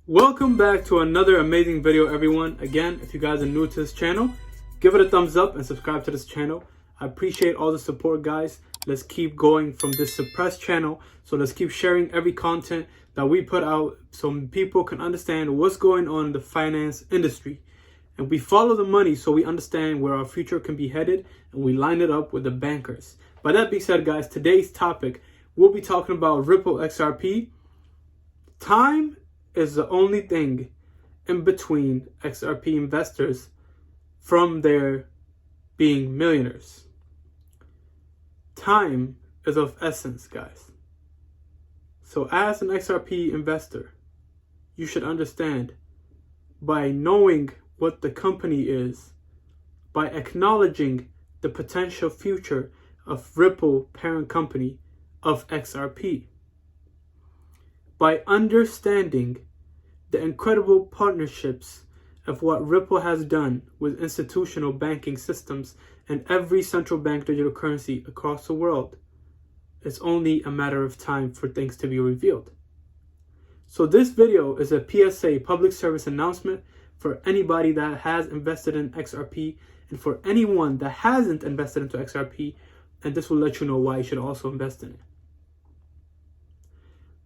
Welcome back to another amazing video, everyone. Again, if you guys are new to this channel, give it a thumbs up and subscribe to this channel. I appreciate all the support, guys. Let's keep going from this suppressed channel. So let's keep sharing every content that we put out so people can understand what's going on in the finance industry. And we follow the money so we understand where our future can be headed, and we line it up with the bankers. By that being said, guys, today's topic, we'll be talking about Ripple XRP. Time is the only thing in between XRP investors from their being millionaires. Time is of essence, guys. So as an XRP investor, you should understand, by knowing what the company is, by acknowledging the potential future of Ripple parent company of XRP, by understanding the incredible partnerships of what Ripple has done with institutional banking systems and every central bank digital currency across the world, it's only a matter of time for things to be revealed. So this video is a PSA, public service announcement, for anybody that has invested in XRP and for anyone that hasn't invested into XRP, and this will let you know why you should also invest in it.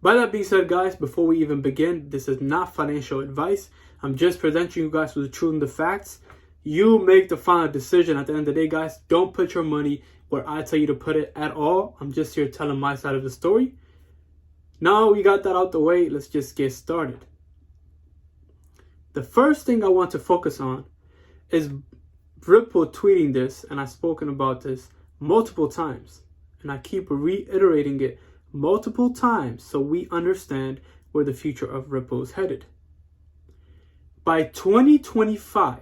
By that being said, guys, before we even begin, this is not financial advice. I'm just presenting you guys with the truth and the facts. You make the final decision at the end of the day, guys. Don't put your money where I tell you to put it at all. I'm just here telling my side of the story. Now we got that out the way, let's just get started. The first thing I want to focus on is Ripple tweeting this, and I've spoken about this multiple times, and I keep reiterating it multiple times so we understand where the future of Ripple is headed. By 2025,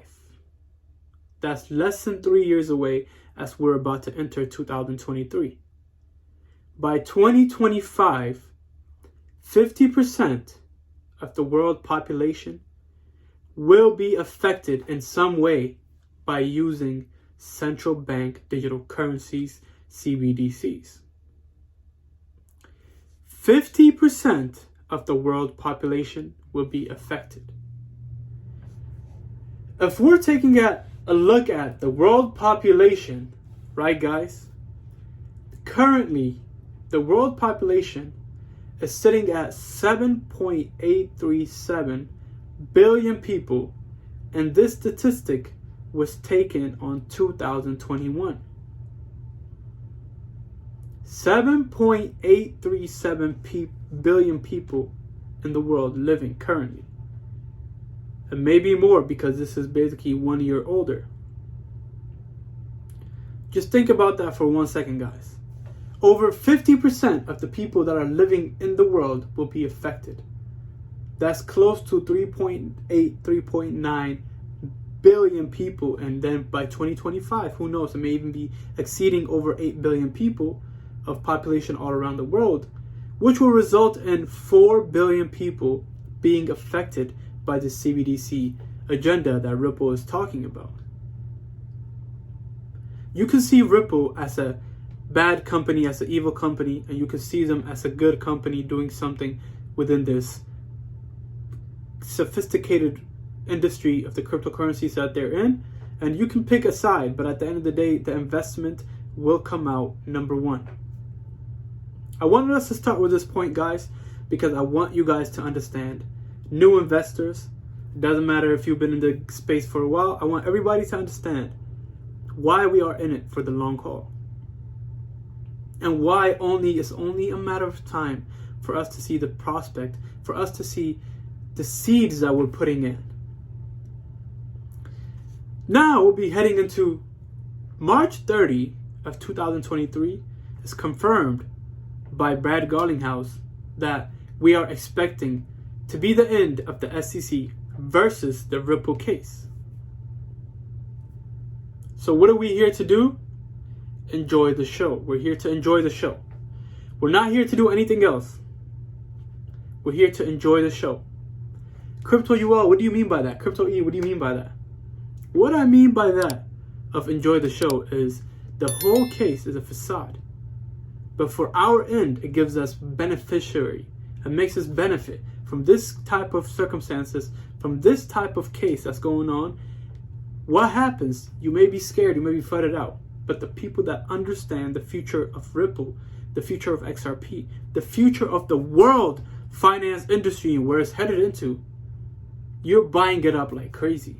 that's less than 3 years away as we're about to enter 2023. By 2025, 50% of the world population will be affected in some way by using central bank digital currencies, CBDCs. 50% of the world population will be affected. If we're taking a look at the world population, right, guys? Currently, the world population is sitting at 7.837 billion people, and this statistic was taken on 2021. 7.837 billion people in the world living currently. And maybe more, because this is basically 1 year older. Just think about that for 1 second, guys. Over 50% of the people that are living in the world will be affected. That's close to 3.9 billion people. And then by 2025, who knows, it may even be exceeding over 8 billion people of population all around the world, which will result in 4 billion people being affected by the CBDC agenda that Ripple is talking about. You can see Ripple as a bad company, as an evil company, and you can see them as a good company doing something within this sophisticated industry of the cryptocurrencies that they're in, and you can pick a side, but at the end of the day, the investment will come out number one. I wanted us to start with this point, guys, because I want you guys to understand. New investors, it doesn't matter if you've been in the space for a while, I want everybody to understand why we are in it for the long haul. And why it's only a matter of time for us to see the prospect, for us to see the seeds that we're putting in. Now we'll be heading into March 30 of 2023. It's confirmed by Brad Garlinghouse that we are expecting to be the end of the SEC versus the Ripple case. So what are we here to do? Enjoy the show. We're here to enjoy the show. We're not here to do anything else. We're here to enjoy the show. Crypto UL, what do you mean by that? Crypto E, what do you mean by that? What I mean by that of enjoy the show is the whole case is a facade. But for our end, it gives us beneficiary. It makes us benefit from this type of circumstances, from this type of case that's going on, what happens? You may be scared, you may be flooded out, but the people that understand the future of Ripple, the future of XRP, the future of the world finance industry and where it's headed into, you're buying it up like crazy.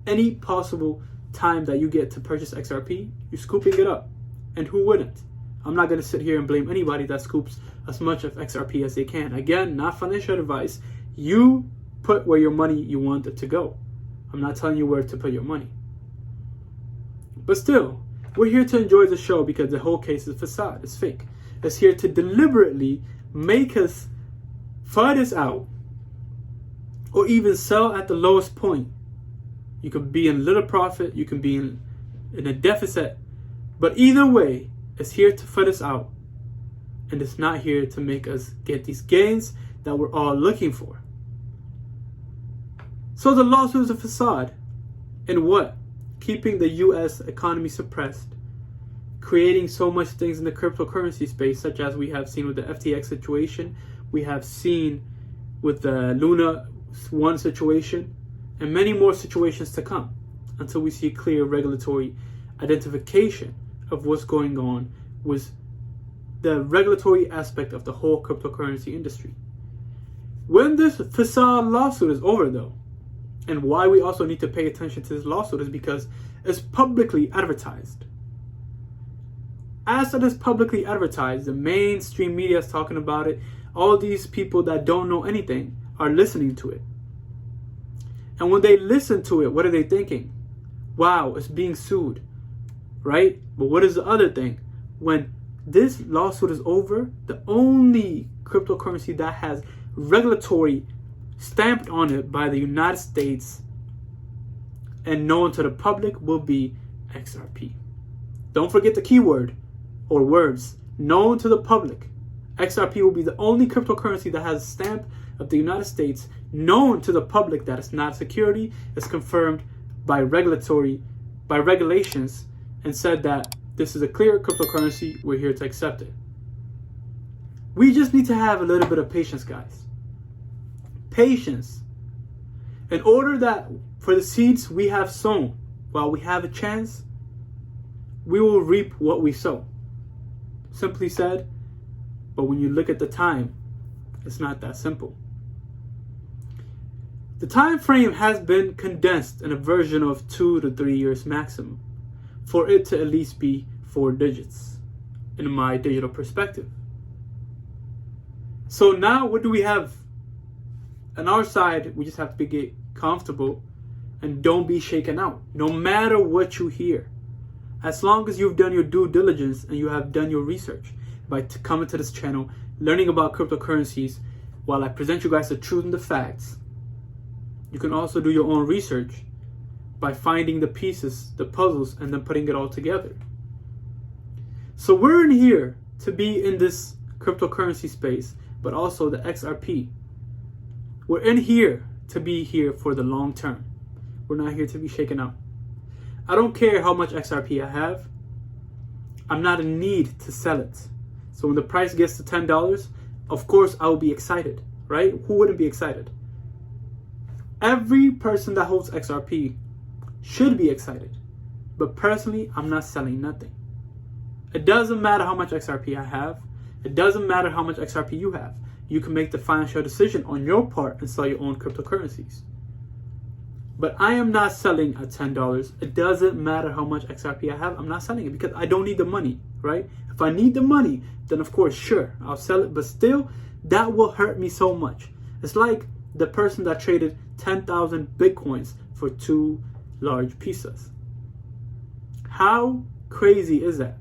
Any possible time that you get to purchase XRP, you're scooping it up. And who wouldn't? I'm not going to sit here and blame anybody that scoops as much of XRP as they can. Again, not financial advice. You put where your money you want it to go. I'm not telling you where to put your money. But still, we're here to enjoy the show because the whole case is facade. It's fake. It's here to deliberately make us FUD us out or even sell at the lowest point. You could be in little profit. You can be in a deficit. But either way, it's here to FUD us out. And it's not here to make us get these gains that we're all looking for. So the lawsuit is a facade. And what? Keeping the U.S. economy suppressed. Creating so much things in the cryptocurrency space, such as we have seen with the FTX situation. We have seen with the Luna 1 situation. And many more situations to come. Until we see clear regulatory identification of what's going on with the regulatory aspect of the whole cryptocurrency industry. When this facade lawsuit is over though, and why we also need to pay attention to this lawsuit is because it's publicly advertised. As it is publicly advertised, the mainstream media is talking about it. All these people that don't know anything are listening to it. And when they listen to it, what are they thinking? Wow, it's being sued. Right? But what is the other thing? When this lawsuit is over, the only cryptocurrency that has regulatory stamped on it by the United States and known to the public will be XRP. Don't forget the keyword or words. Known to the public. XRP will be the only cryptocurrency that has a stamp of the United States known to the public that it's not security. It's confirmed by regulations and said that this is a clear cryptocurrency, we're here to accept it. We just need to have a little bit of patience, guys. Patience. In order that for the seeds we have sown, while we have a chance, we will reap what we sow. Simply said, but when you look at the time, it's not that simple. The time frame has been condensed in a version of 2 to 3 years maximum, for it to at least be 4 digits in my digital perspective. So now what do we have? On our side, we just have to get comfortable and don't be shaken out. No matter what you hear. As long as you've done your due diligence and you have done your research by coming to this channel, learning about cryptocurrencies, while I present you guys the truth and the facts, you can also do your own research by finding the pieces, the puzzles, and then putting it all together. So we're in here to be in this cryptocurrency space, but also the XRP. We're in here to be here for the long term. We're not here to be shaken out. I don't care how much XRP I have. I'm not in need to sell it. So when the price gets to $10, of course I will be excited, right? Who wouldn't be excited? Every person that holds XRP should be excited. But personally, I'm not selling nothing. It doesn't matter how much XRP I have. It doesn't matter how much XRP you have. You can make the financial decision on your part and sell your own cryptocurrencies. But I am not selling at $10. It doesn't matter how much XRP I have. I'm not selling it because I don't need the money, right? If I need the money, then of course, sure, I'll sell it. But still, that will hurt me so much. It's like the person that traded 10,000 Bitcoins for 2 large pizzas. How crazy is that?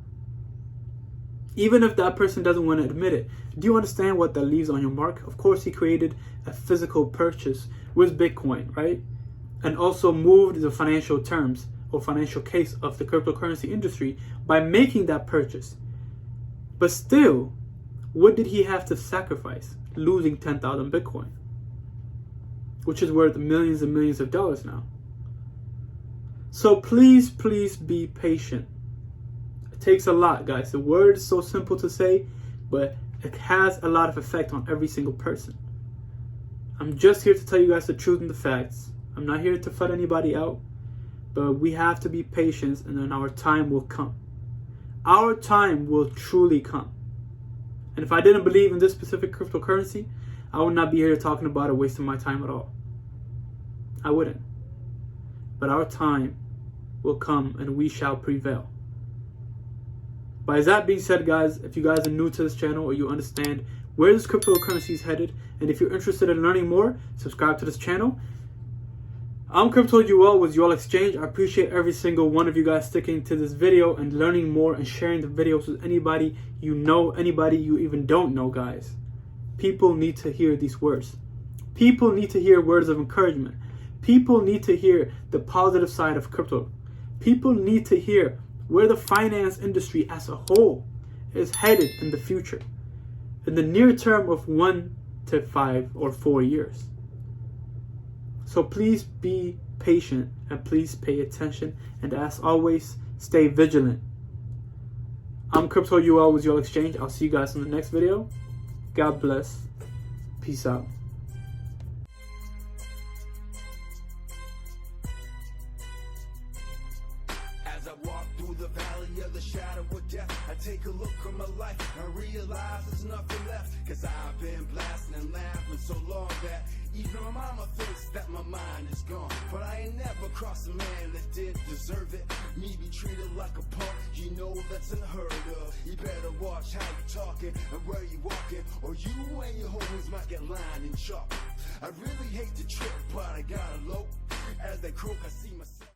Even if that person doesn't want to admit it, do you understand what that leaves on your mark? Of course, he created a physical purchase with Bitcoin, right? And also moved the financial terms or financial case of the cryptocurrency industry by making that purchase. But still, what did he have to sacrifice? Losing 10,000 Bitcoin, which is worth millions and millions of dollars now. So please, please be patient. It takes a lot, guys. The word is so simple to say, but it has a lot of effect on every single person. I'm just here to tell you guys the truth and the facts. I'm not here to flood anybody out, but we have to be patient, and then our time will come. Our time will truly come. And if I didn't believe in this specific cryptocurrency, I would not be here talking about it, wasting my time at all. I wouldn't. But our time will come and we shall prevail. By that being said, guys, if you guys are new to this channel or you understand where this cryptocurrency is headed, and if you're interested in learning more, subscribe to this channel. I'm Crypto UL with UL Exchange. I appreciate every single one of you guys sticking to this video and learning more and sharing the videos with anybody you know, anybody you even don't know, guys. People need to hear these words. People need to hear words of encouragement. People need to hear the positive side of crypto. People need to hear where the finance industry as a whole is headed in the future, in the near term of 1 to 5 or 4 years. So please be patient and please pay attention, and as always, stay vigilant. I'm Crypto UL with UL Exchange. I'll see you guys in the next video. God bless. Peace out. As I walk through the valley of the shadow of death, I take a look at my life and realize there's nothing left. Cause I've been blasting and laughing so long that even my mama thinks that my mind is gone. But I ain't never crossed a man that did deserve it. Me be treated like a punk, you know that's unheard of. You better watch how you talking and where you walking, or you and your homies might get lined and chalk. I really hate to trip, but I gotta low. As they croak, I see myself.